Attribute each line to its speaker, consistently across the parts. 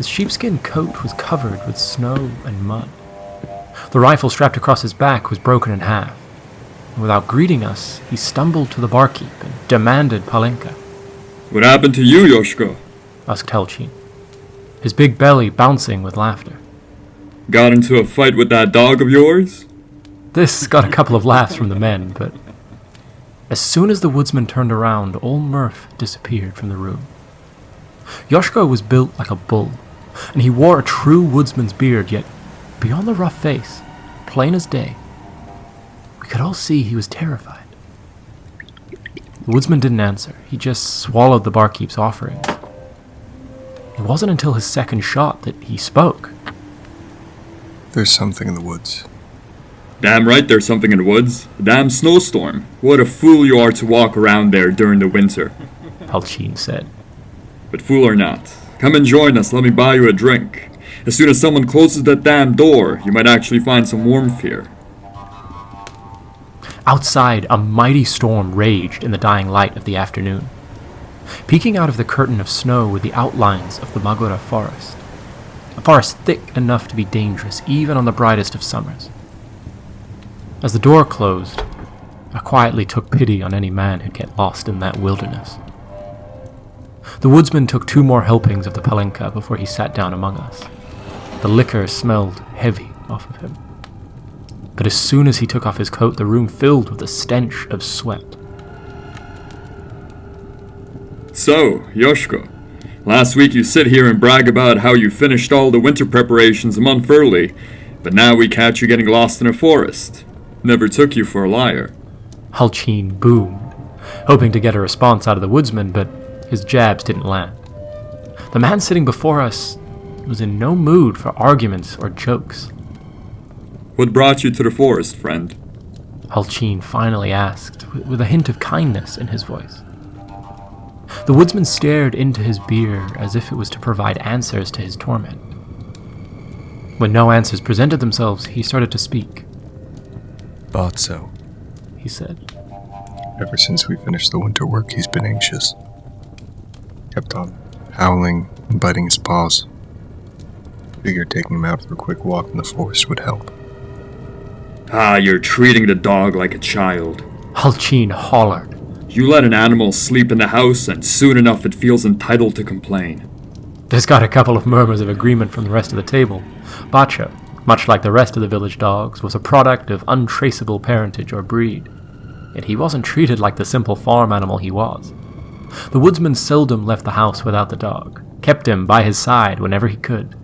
Speaker 1: His sheepskin coat was covered with snow and mud. The rifle strapped across his back was broken in half. And without greeting us, he stumbled to the barkeep and demanded palenka.
Speaker 2: What happened to you, Yoshko?
Speaker 1: Asked Halchin, his big belly bouncing with laughter.
Speaker 2: Got into a fight with that dog of yours?
Speaker 1: This got a couple of laughs from the men, but as soon as the woodsman turned around, all mirth disappeared from the room. Yoshko was built like a bull, and he wore a true woodsman's beard, yet beyond the rough face, plain as day, we could all see he was terrified. The woodsman didn't answer. He just swallowed the barkeep's offering. It wasn't until his second shot that he spoke.
Speaker 3: There's something in the woods.
Speaker 2: Damn right there's something in the woods. A damn snowstorm. What a fool you are to walk around there during the winter.
Speaker 1: Halchin said.
Speaker 2: But fool or not, come and join us, let me buy you a drink. As soon as someone closes that damn door, you might actually find some warmth here.
Speaker 1: Outside, a mighty storm raged in the dying light of the afternoon. Peeking out of the curtain of snow were the outlines of the Magura forest. A forest thick enough to be dangerous, even on the brightest of summers. As the door closed, I quietly took pity on any man who'd get lost in that wilderness. The woodsman took 2 more helpings of the palenka before he sat down among us. The liquor smelled heavy off of him. But as soon as he took off his coat, the room filled with the stench of sweat.
Speaker 2: So, Yoshko, last week you sit here and brag about how you finished all the winter preparations a month early, but now we catch you getting lost in a forest. Never took you for a liar.
Speaker 1: Halchin boomed, hoping to get a response out of the woodsman, but his jabs didn't land. The man sitting before us was in no mood for arguments or jokes.
Speaker 2: What brought you to the forest, friend?
Speaker 1: Halchin finally asked, with a hint of kindness in his voice. The woodsman stared into his beer as if it was to provide answers to his torment. When no answers presented themselves, he started to speak.
Speaker 3: Thought so.
Speaker 1: He said.
Speaker 3: Ever since we finished the winter work, he's been anxious. Kept on howling and biting his paws. Figured taking him out for a quick walk in the forest would help.
Speaker 2: Ah, you're treating the dog like a child.
Speaker 1: Halchin hollered.
Speaker 2: You let an animal sleep in the house, and soon enough it feels entitled to complain.
Speaker 1: This got a couple of murmurs of agreement from the rest of the table. Bacho, much like the rest of the village dogs, was a product of untraceable parentage or breed. Yet he wasn't treated like the simple farm animal he was. The woodsman seldom left the house without the dog, kept him by his side whenever he could.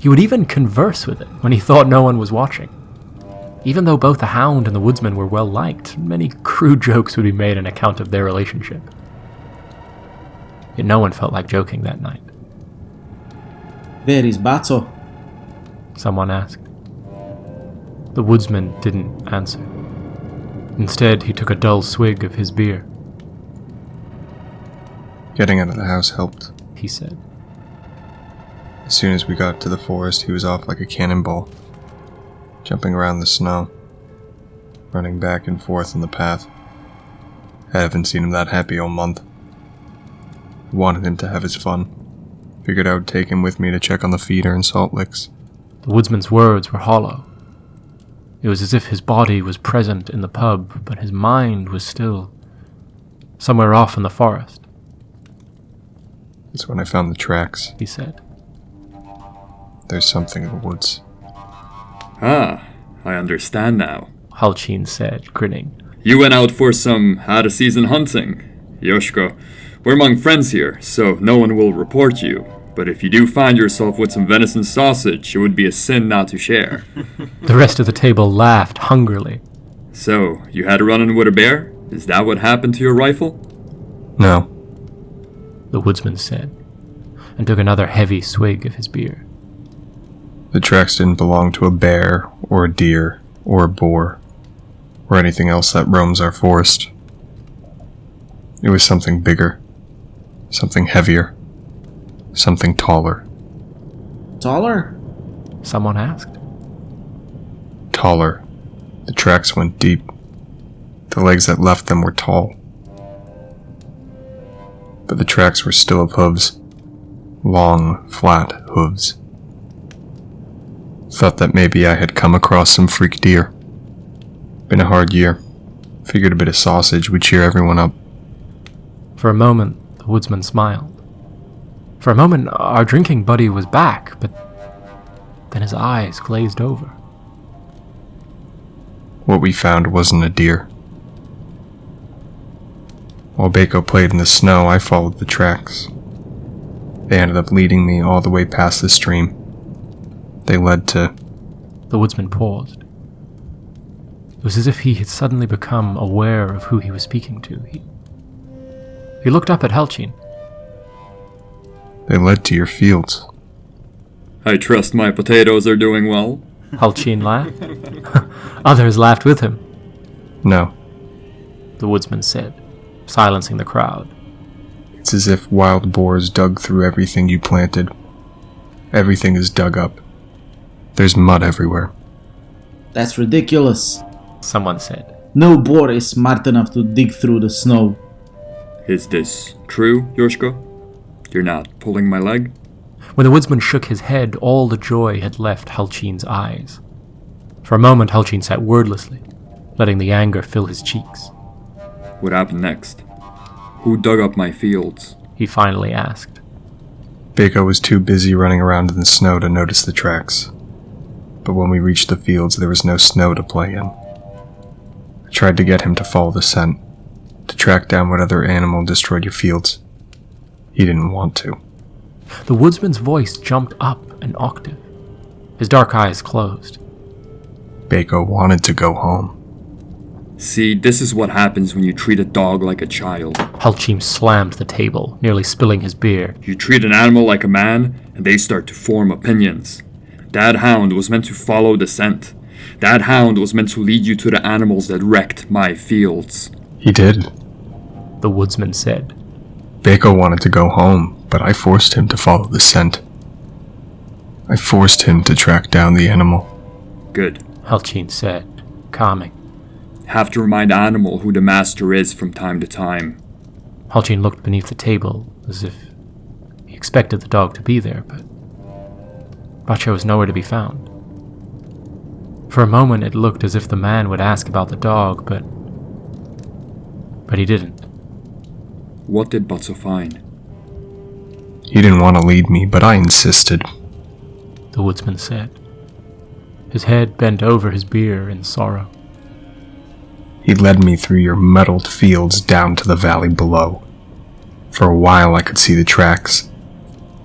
Speaker 1: He would even converse with it when he thought no one was watching. Even though both the hound and the woodsman were well liked, many crude jokes would be made on account of their relationship. Yet no one felt like joking that night.
Speaker 4: Where is Bato?
Speaker 1: Someone asked. The woodsman didn't answer. Instead, he took a dull swig of his beer.
Speaker 3: Getting out of the house helped.
Speaker 1: He said.
Speaker 3: As soon as we got to the forest, he was off like a cannonball, jumping around the snow, running back and forth on the path. I haven't seen him that happy all month. Wanted him to have his fun. Figured I would take him with me to check on the feeder and salt licks.
Speaker 1: The woodsman's words were hollow. It was as if his body was present in the pub, but his mind was still somewhere off in the forest.
Speaker 3: That's when I found the tracks.
Speaker 1: He said.
Speaker 3: There's something in the woods.
Speaker 2: Ah, I understand now.
Speaker 1: Halchin said, grinning.
Speaker 2: You went out for some out-of-season hunting. Yoshko, we're among friends here, so no one will report you. But if you do find yourself with some venison sausage, it would be a sin not to share.
Speaker 1: The rest of the table laughed hungrily.
Speaker 2: So, you had a run-in with a bear? Is that what happened to your rifle?
Speaker 3: No.
Speaker 1: The woodsman said, and took another heavy swig of his beer.
Speaker 3: The tracks didn't belong to a bear, or a deer, or a boar, or anything else that roams our forest. It was something bigger, something heavier, something taller.
Speaker 4: Taller?
Speaker 1: Someone asked.
Speaker 3: Taller. The tracks went deep. The legs that left them were tall. But the tracks were still of hooves. Long, flat hooves. Thought that maybe I had come across some freak deer. Been a hard year. Figured a bit of sausage would cheer everyone up.
Speaker 1: For a moment, the woodsman smiled. For a moment, our drinking buddy was back, but then his eyes glazed over.
Speaker 3: What we found wasn't a deer. While Bako played in the snow, I followed the tracks. They ended up leading me all the way past the stream. They led to...
Speaker 1: The woodsman paused. It was as if he had suddenly become aware of who he was speaking to. He looked up at Halchin.
Speaker 3: They led to your fields.
Speaker 2: I trust my potatoes are doing well.
Speaker 1: Halchin laughed. Others laughed with him.
Speaker 3: No,
Speaker 1: The woodsman said, silencing the crowd.
Speaker 3: it's as if wild boars dug through everything you planted. Everything is dug up. There's mud everywhere.
Speaker 4: That's ridiculous.
Speaker 1: Someone said.
Speaker 4: No boar is smart enough to dig through the snow.
Speaker 2: Is this true, Yoshko? You're not pulling my leg?
Speaker 1: When the woodsman shook his head, all the joy had left Halchin's eyes. For a moment, Halchin sat wordlessly, letting the anger fill his cheeks.
Speaker 2: What happened next? Who dug up my fields?
Speaker 1: He finally asked.
Speaker 3: Bako was too busy running around in the snow to notice the tracks. But when we reached the fields, there was no snow to play in. I tried to get him to follow the scent, to track down what other animal destroyed your fields. He didn't want to.
Speaker 1: The woodsman's voice jumped up an octave. His dark eyes closed.
Speaker 3: Bako wanted to go home.
Speaker 2: See, this is what happens when you treat a dog like a child.
Speaker 1: Halchin slammed the table, nearly spilling his beer.
Speaker 2: You treat an animal like a man, and they start to form opinions. That hound was meant to follow the scent. That hound was meant to lead you to the animals that wrecked my fields.
Speaker 3: He did.
Speaker 1: The woodsman said.
Speaker 3: Bako wanted to go home, but I forced him to follow the scent. I forced him to track down the animal.
Speaker 2: Good.
Speaker 1: Halchin said, calming.
Speaker 2: Have to remind animal who the master is from time to time.
Speaker 1: Halchin looked beneath the table, as if he expected the dog to be there, but Bacho was nowhere to be found. For a moment it looked as if the man would ask about the dog, but he didn't.
Speaker 2: What did Batso find?
Speaker 3: He didn't want to lead me, but I insisted.
Speaker 1: The woodsman said, his head bent over his beer in sorrow.
Speaker 3: He led me through your muddled fields down to the valley below. For a while I could see the tracks.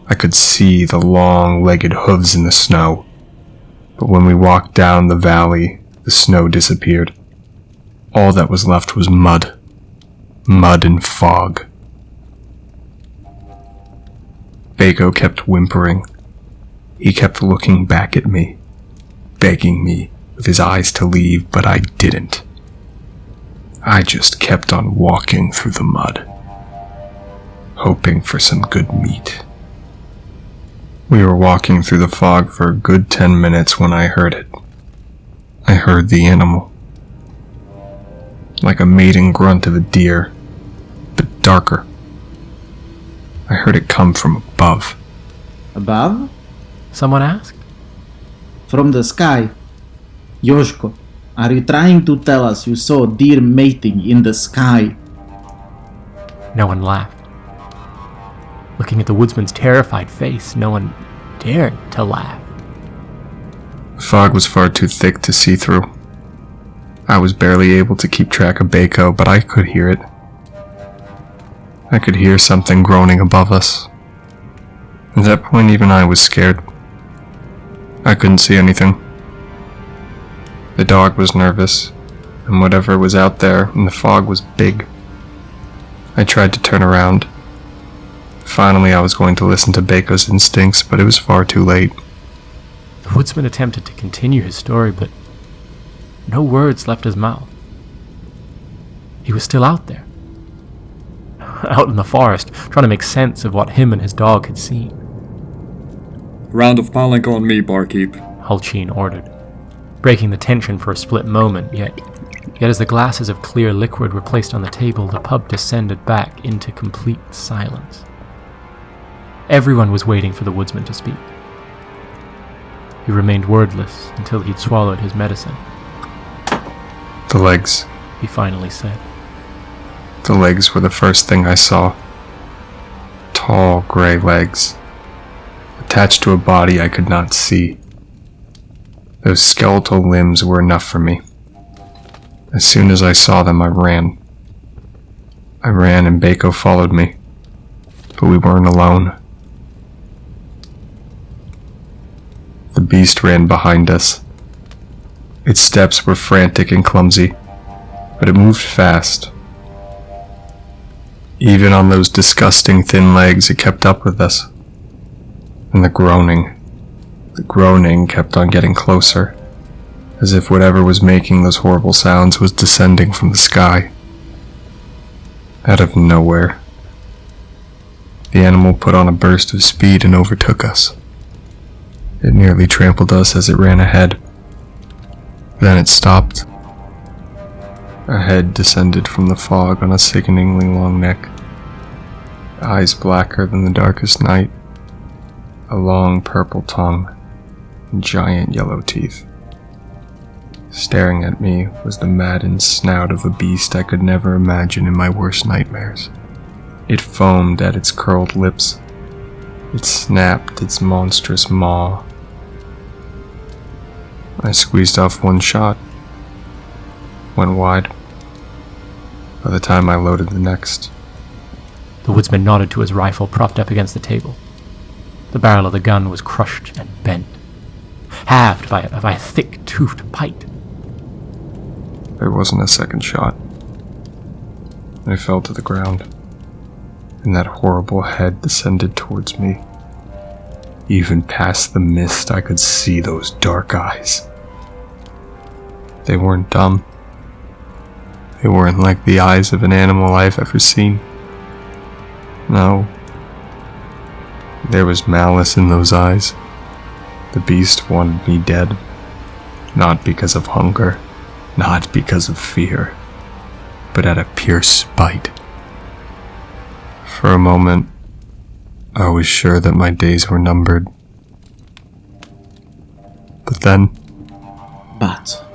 Speaker 3: I could see the long-legged hooves in the snow. But when we walked down the valley, the snow disappeared. All that was left was mud. Mud and fog. Bako kept whimpering. He kept looking back at me, begging me with his eyes to leave, but I didn't. I just kept on walking through the mud, hoping for some good meat. We were walking through the fog for a good 10 minutes when I heard it. I heard the animal. Like a mating grunt of a deer, but darker. I heard it come from above.
Speaker 4: Above?
Speaker 1: Someone asked.
Speaker 4: From the sky. Yoshko, are you trying to tell us you saw deer mating in the sky?
Speaker 1: No one laughed. Looking at the woodsman's terrified face, no one dared to laugh.
Speaker 3: The fog was far too thick to see through. I was barely able to keep track of Bako, but I could hear it. I could hear something groaning above us. At that point, even I was scared. I couldn't see anything. The dog was nervous, and whatever was out there in the fog was big. I tried to turn around. Finally, I was going to listen to Bako's instincts, but it was far too late.
Speaker 1: The woodsman attempted to continue his story, but no words left his mouth. He was still out there. Out in the forest, trying to make sense of what him and his dog had seen.
Speaker 2: Round of palanque on me, barkeep.
Speaker 1: Halchin ordered, breaking the tension for a split moment, yet as the glasses of clear liquid were placed on the table, the pub descended back into complete silence. Everyone was waiting for the woodsman to speak. He remained wordless until he'd swallowed his medicine.
Speaker 3: The legs.
Speaker 1: He finally said.
Speaker 3: The legs were the first thing I saw. Tall, gray legs, attached to a body I could not see. Those skeletal limbs were enough for me. As soon as I saw them, I ran. I ran and Bako followed me, but we weren't alone. The beast ran behind us. Its steps were frantic and clumsy, but it moved fast. Even on those disgusting thin legs, it kept up with us. And the groaning kept on getting closer, as if whatever was making those horrible sounds was descending from the sky. Out of nowhere, the animal put on a burst of speed and overtook us. It nearly trampled us as it ran ahead. Then it stopped. A head descended from the fog on a sickeningly long neck. Eyes blacker than the darkest night. A long purple tongue and giant yellow teeth. Staring at me was the maddened snout of a beast I could never imagine in my worst nightmares. It foamed at its curled lips. It snapped its monstrous maw. I squeezed off one shot. Went wide. By the time I loaded the next.
Speaker 1: The woodsman nodded to his rifle propped up against the table. The barrel of the gun was crushed and bent, halved by a thick-toothed pike.
Speaker 3: There wasn't a second shot. I fell to the ground, and that horrible head descended towards me. Even past the mist, I could see those dark eyes. They weren't dumb. They weren't like the eyes of an animal I've ever seen. No. There was malice in those eyes. The beast wanted me dead. Not because of hunger, not because of fear, but out of pure spite. For a moment, I was sure that my days were numbered. But then...
Speaker 4: But...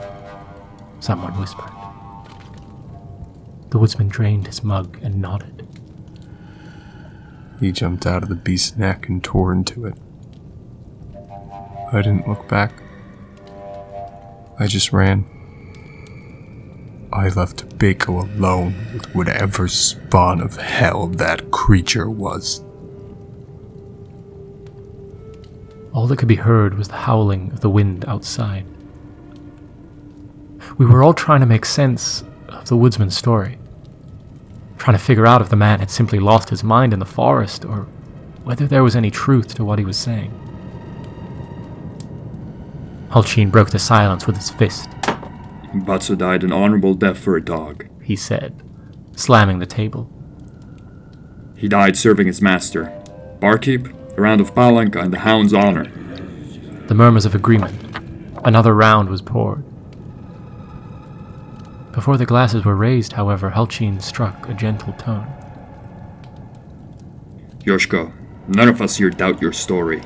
Speaker 1: someone whispered. The woodsman drained his mug and nodded.
Speaker 3: He jumped out of the beast's neck and tore into it. I didn't look back. I just ran. I left Bako alone with whatever spawn of hell that creature was.
Speaker 1: All that could be heard was the howling of the wind outside. We were all trying to make sense of the woodsman's story, trying to figure out if the man had simply lost his mind in the forest or whether there was any truth to what he was saying. Halchin broke the silence with his fist.
Speaker 2: Batso died an honorable death for a dog,
Speaker 1: he said, slamming the table.
Speaker 2: He died serving his master, barkeep, a round of palanca in the hound's honor.
Speaker 1: The murmurs of agreement. Another round was poured. Before the glasses were raised, however, Halchin struck a gentle tone.
Speaker 2: Yoshko, none of us here doubt your story,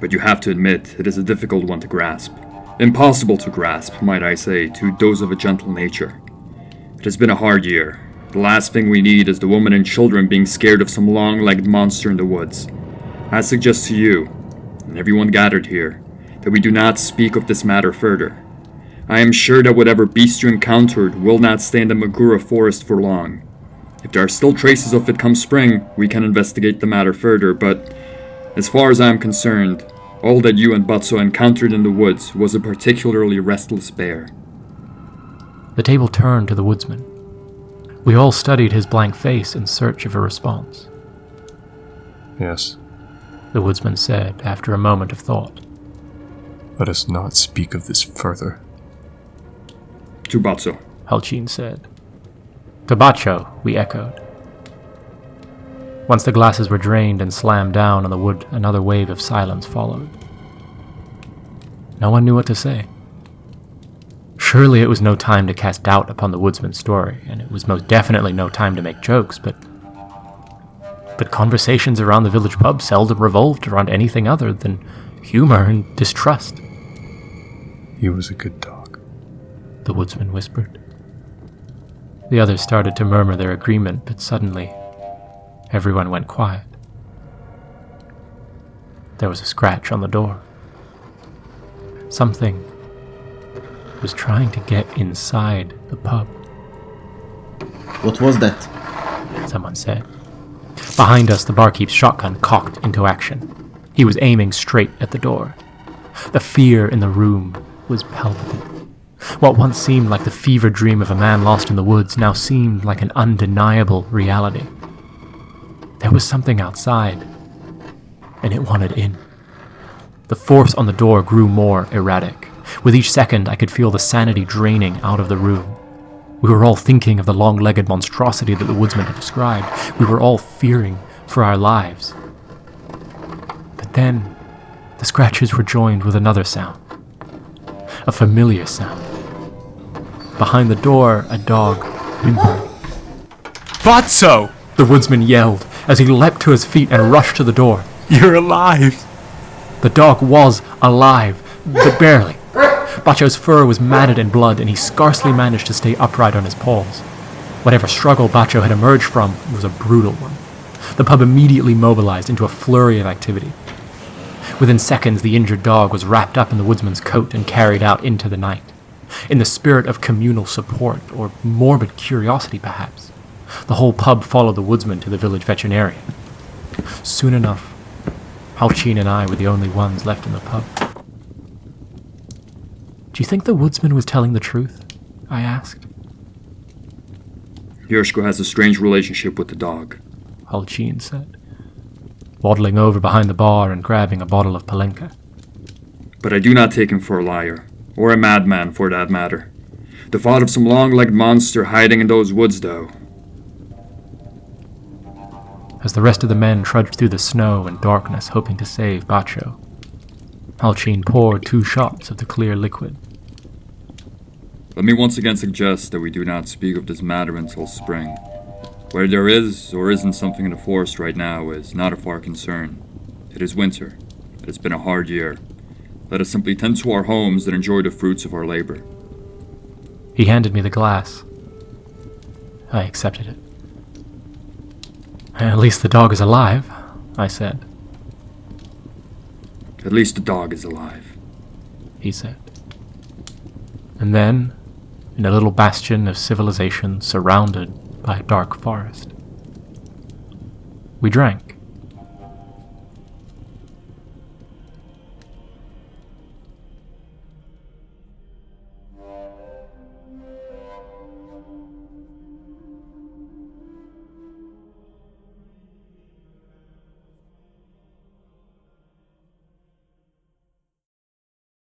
Speaker 2: but you have to admit it is a difficult one to grasp. Impossible to grasp, might I say, to those of a gentle nature. It has been a hard year. The last thing we need is the women and children being scared of some long-legged monster in the woods. I suggest to you, and everyone gathered here, that we do not speak of this matter further. I am sure that whatever beast you encountered will not stay in the Magura forest for long. If there are still traces of it come spring, we can investigate the matter further, but as far as I am concerned, all that you and Batso encountered in the woods was a particularly restless bear.
Speaker 1: The table turned to the woodsman. We all studied his blank face in search of a response.
Speaker 3: Yes.
Speaker 1: The woodsman said after a moment of thought.
Speaker 3: Let us not speak of this further.
Speaker 2: To Batso,
Speaker 1: Halchin said. To Bacho, we echoed. Once the glasses were drained and slammed down on the wood, another wave of silence followed. No one knew what to say. Surely it was no time to cast doubt upon the woodsman's story, and it was most definitely no time to make jokes, but conversations around the village pub seldom revolved around anything other than humor and distrust.
Speaker 3: He was a good dog.
Speaker 1: The woodsman whispered. The others started to murmur their agreement, but suddenly, everyone went quiet. There was a scratch on the door. Something was trying to get inside the pub.
Speaker 4: What was that?
Speaker 1: Someone said. Behind us, the barkeep's shotgun cocked into action. He was aiming straight at the door. The fear in the room was palpable. What once seemed like the fever dream of a man lost in the woods now seemed like an undeniable reality. There was something outside, and it wanted in. The force on the door grew more erratic. With each second, I could feel the sanity draining out of the room. We were all thinking of the long-legged monstrosity that the woodsman had described. We were all fearing for our lives. But then, the scratches were joined with another sound. A familiar sound. Behind the door, a dog whimpered.
Speaker 5: Batso!
Speaker 1: The woodsman yelled as he leapt to his feet and rushed to the door.
Speaker 5: You're alive!
Speaker 1: The dog was alive, but barely. Bacho's fur was matted in blood, and he scarcely managed to stay upright on his paws. Whatever struggle Bacho had emerged from was a brutal one. The pub immediately mobilized into a flurry of activity. Within seconds, the injured dog was wrapped up in the woodsman's coat and carried out into the night. In the spirit of communal support, or morbid curiosity perhaps, the whole pub followed the woodsman to the village veterinarian. Soon enough, Halchin and I were the only ones left in the pub. Do you think the woodsman was telling the truth? I asked.
Speaker 2: Yoshko has a strange relationship with the dog.
Speaker 1: Halchin said, waddling over behind the bar and grabbing a bottle of Palenka.
Speaker 2: But I do not take him for a liar, or a madman for that matter. The thought of some long-legged monster hiding in those woods, though.
Speaker 1: As the rest of the men trudged through the snow and darkness hoping to save Bacho, Halchin poured 2 shots of the clear liquid.
Speaker 2: Let me once again suggest that we do not speak of this matter until spring. Where there is or isn't something in the forest right now is not of our concern. It is winter. It has been a hard year. Let us simply tend to our homes and enjoy the fruits of our labor.
Speaker 1: He handed me the glass. I accepted it. At least the dog is alive, I said.
Speaker 2: At least the dog is alive,
Speaker 1: he said. And then, in a little bastion of civilization surrounded by a dark forest, we drank.